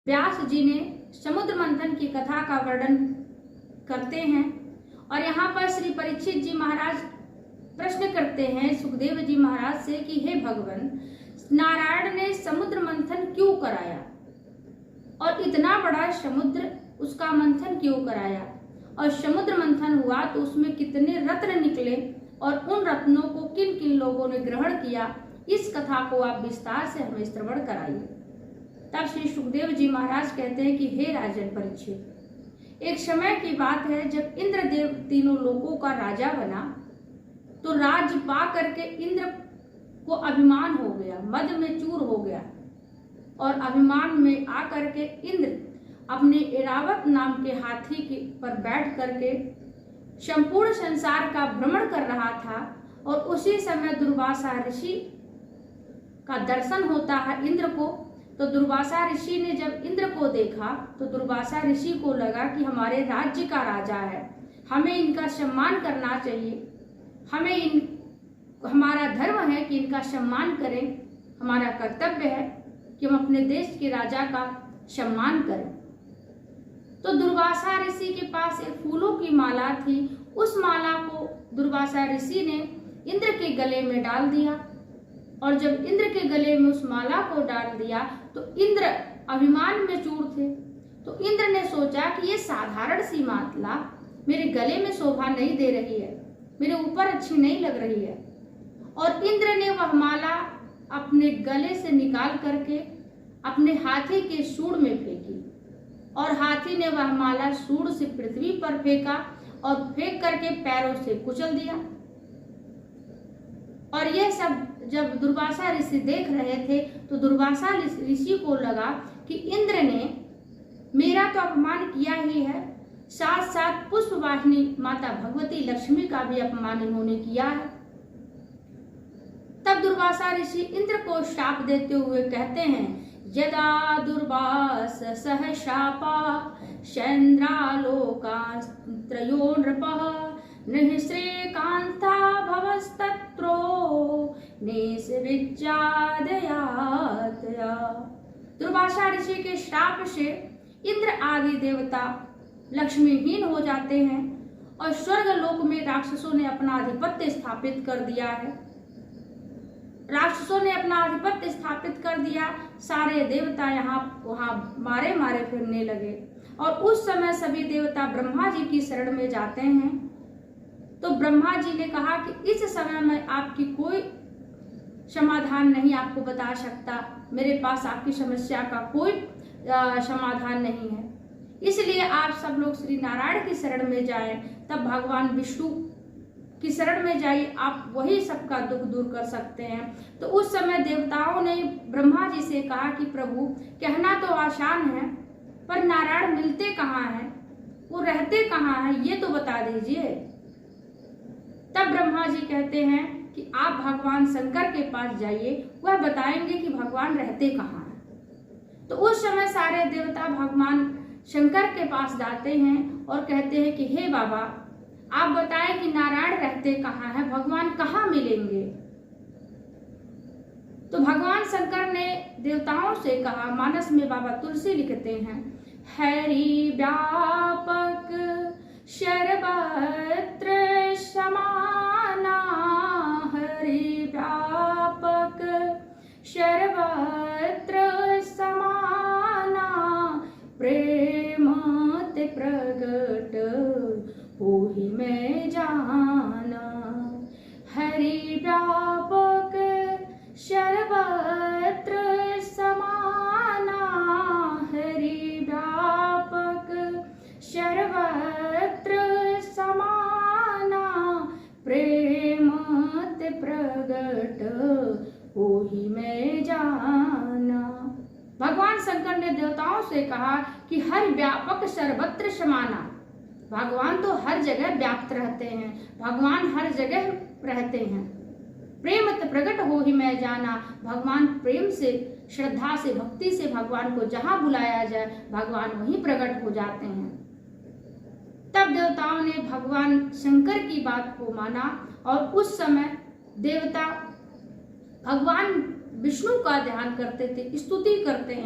व्यास जी ने समुद्र मंथन की कथा का वर्णन करते हैं और यहाँ पर श्री परीक्षित जी महाराज प्रश्न करते हैं सुखदेव जी महाराज से कि हे भगवान, नारायण ने समुद्र मंथन क्यों कराया और इतना बड़ा समुद्र उसका मंथन क्यों कराया, और समुद्र मंथन हुआ तो उसमें कितने रत्न निकले और उन रत्नों को किन किन लोगों ने ग्रहण किया, इस कथा को आप विस्तार से हमें श्रवण कराइए। तब श्री सुखदेव जी महाराज कहते हैं कि हे राजन परीक्षित, एक समय की बात है जब इंद्रदेव तीनों लोगों का राजा बना तो राज्य पा करके इंद्र को अभिमान हो गया, मद में चूर हो गया और अभिमान में आकर के इंद्र अपने ऐरावत नाम के हाथी के पर बैठ करके संपूर्ण संसार का भ्रमण कर रहा था। और उसी समय दुर्वासा ऋषि का दर्शन होता है इंद्र को। तो दुर्वासा ऋषि ने जब इंद्र को देखा तो दुर्वासा ऋषि को लगा कि हमारे राज्य का राजा है, हमें इनका सम्मान करना चाहिए, हमारा धर्म है कि इनका सम्मान करें, हमारा कर्तव्य है कि हम अपने देश के राजा का सम्मान करें। तो दुर्वासा ऋषि के पास एक फूलों की माला थी, उस माला को दुर्वासा ऋषि ने इंद्र के गले में डाल दिया। और जब इंद्र के गले में उस माला को डाल दिया तो इंद्र अभिमान में चूर थे। तो इंद्र ने सोचा कि ये साधारण सी माला मेरे गले में शोभा नहीं दे रही है, मेरे ऊपर अच्छी नहीं लग रही है। और इंद्र ने वह माला अपने गले से निकाल करके अपने हाथी के सूंड में फेंकी और हाथी ने वह माला सूंड से पृथ्वी पर फेंका और फेंक करके पैरों से कुचल दिया। और यह सब जब दुर्वासा ऋषि देख रहे थे तो दुर्वासा ऋषि को लगा कि इंद्र ने मेरा तो अपमान किया ही है, साथ साथ पुष्पवाहिनी माता भगवती लक्ष्मी का भी अपमान इन्होंने किया है। तब दुर्वासा ऋषि इंद्र को शाप देते हुए कहते हैं, यदा दुर्वास सह शापा चंद्रालोकास्त्रयो नृपः निःश्रेकान्ता भवस्तत्रो निःसृज्यादयातया। दुर्वासा ऋषि के श्राप से इंद्र आदि देवता लक्ष्मीहीन हो जाते हैं और स्वर्ग लोक में राक्षसों ने अपना आधिपत्य स्थापित कर दिया है। राक्षसों ने अपना आधिपत्य स्थापित कर दिया, सारे देवता यहाँ वहां मारे मारे फिरने लगे। और उस समय सभी देवता ब्रह्मा जी की शरण में जाते हैं। तो ब्रह्मा जी ने कहा कि इस समय में आपकी कोई समाधान नहीं आपको बता सकता, मेरे पास आपकी समस्या का कोई समाधान नहीं है, इसलिए आप सब लोग श्री नारायण की शरण में जाएं, तब भगवान विष्णु की शरण में जाइए, आप वही सबका दुख दूर कर सकते हैं। तो उस समय देवताओं ने ब्रह्मा जी से कहा कि प्रभु, कहना तो आसान है पर नारायण मिलते कहाँ हैं, वो रहते कहाँ हैं, ये तो बता दीजिए। तब ब्रह्मा जी कहते हैं कि आप भगवान शंकर के पास जाइए, वह बताएंगे कि भगवान रहते कहाँ हैं। तो उस समय सारे देवता भगवान शंकर के पास जाते हैं और कहते हैं कि हे बाबा, आप बताएं कि नारायण रहते कहाँ हैं, भगवान कहाँ मिलेंगे। तो भगवान शंकर ने देवताओं से कहा, मानस में बाबा तुलसी लिखते हैं, हरि व्यापक सर्वत्र समाना, हरि व्यापक सर्वत्र समाना, प्रेम ते प्रगट होहि मैं जाना। हरि व्यापक सर्वत्र समाना, हरि व्यापक सर्वत्र समाना, प्रेम ते प्रगट होहि मैं जाना। भगवान शंकर ने देवताओं से कहा कि हर व्यापक सर्वत्र समाना, भगवान तो हर जगह व्याप्त रहते हैं, भगवान हर जगह रहते हैं। प्रेम ते प्रगट होहि मैं जाना, भगवान प्रेम से, श्रद्धा से, भक्ति से भगवान को जहां बुलाया जाए भगवान वहीं प्रकट हो जाते हैं। तब देवताओं ने भगवान शंकर की बात को माना और उस समय देवता भगवान विष्णु का ध्यान करते थे, स्तुति करते हैं।